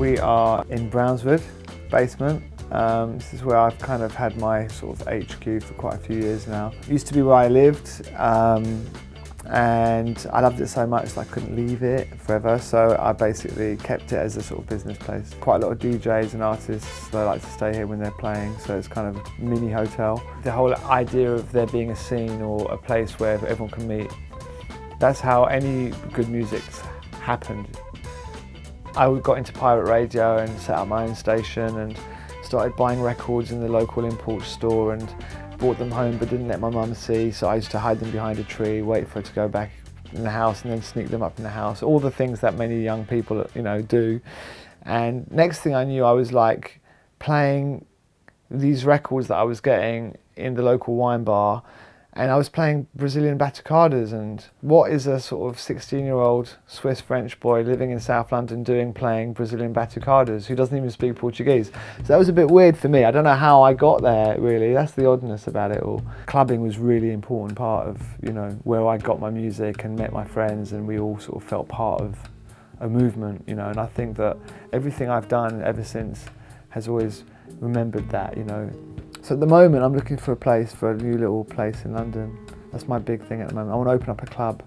We are in Brownswood, basement. This is where I've kind of had my sort of HQ for quite a few years now. It used to be where I lived, and I loved it so much that I couldn't leave it forever, so I basically kept it as a sort of business place. Quite a lot of DJs and artists, they like to stay here when they're playing, so it's kind of a mini hotel. The whole idea of there being a scene or a place where everyone can meet, that's how any good music's happened. I got into pirate radio and set up my own station and started buying records in the local import store and brought them home but didn't let my mum see, so I used to hide them behind a tree, wait for her to go back in the house and then sneak them up in the house. All the things that many young people, do. And next thing I knew, I was like playing these records that I was getting in the local wine bar, and I was playing Brazilian batucadas. And what is a sort of 16-year-old Swiss-French boy living in South London doing playing Brazilian batucadas who doesn't even speak Portuguese? So that was a bit weird for me. I don't know how I got there, really. That's the oddness about it all. Clubbing was a really important part of, where I got my music and met my friends, and we all sort of felt part of a movement, and I think that everything I've done ever since has always remembered that, So at the moment I'm looking for a new little place in London. That's my big thing at the moment. I want to open up a club.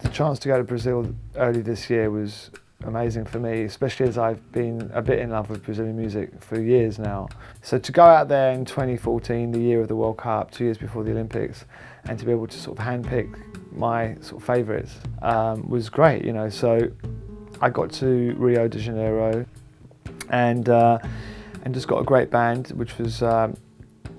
The chance to go to Brazil early this year was amazing for me, especially as I've been a bit in love with Brazilian music for years now. So to go out there in 2014, the year of the World Cup, 2 years before the Olympics, and to be able to sort of handpick my sort of favourites was great, So I got to Rio de Janeiro and just got a great band, which was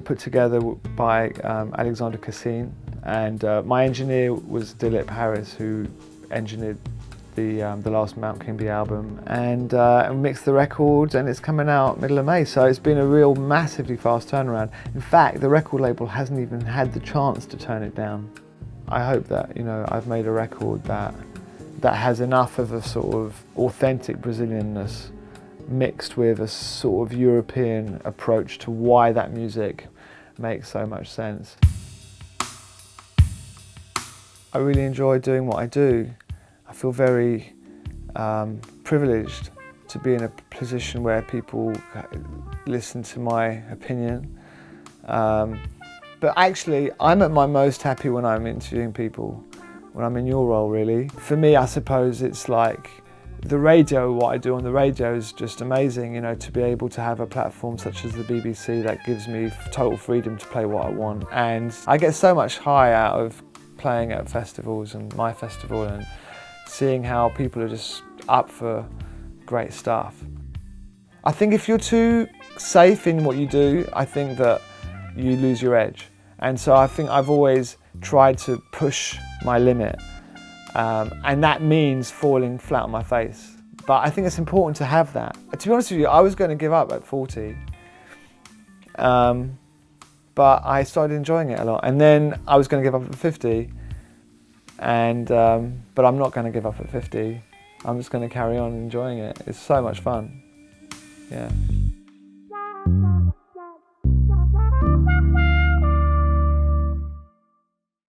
put together by Alexander Cassin, and my engineer was Dilip Harris, who engineered the last Mount Kimby album, and mixed the records, and it's coming out middle of May, so it's been a real massively fast turnaround. In fact, the record label hasn't even had the chance to turn it down. I hope that I've made a record that has enough of a sort of authentic Brazilianness mixed with a sort of European approach to why that music makes so much sense. I really enjoy doing what I do. I feel very privileged to be in a position where people listen to my opinion. But actually, I'm at my most happy when I'm interviewing people, when I'm in your role, really. For me, I suppose it's like the radio, what I do on the radio is just amazing, to be able to have a platform such as the BBC that gives me total freedom to play what I want. And I get so much high out of playing at festivals and my festival and seeing how people are just up for great stuff. I think if you're too safe in what you do, I think that you lose your edge. And so I think I've always tried to push my limit. And that means falling flat on my face. But I think it's important to have that. To be honest with you, I was going to give up at 40. But I started enjoying it a lot. And then I was going to give up at 50. But I'm not going to give up at 50. I'm just going to carry on enjoying it. It's so much fun. Yeah.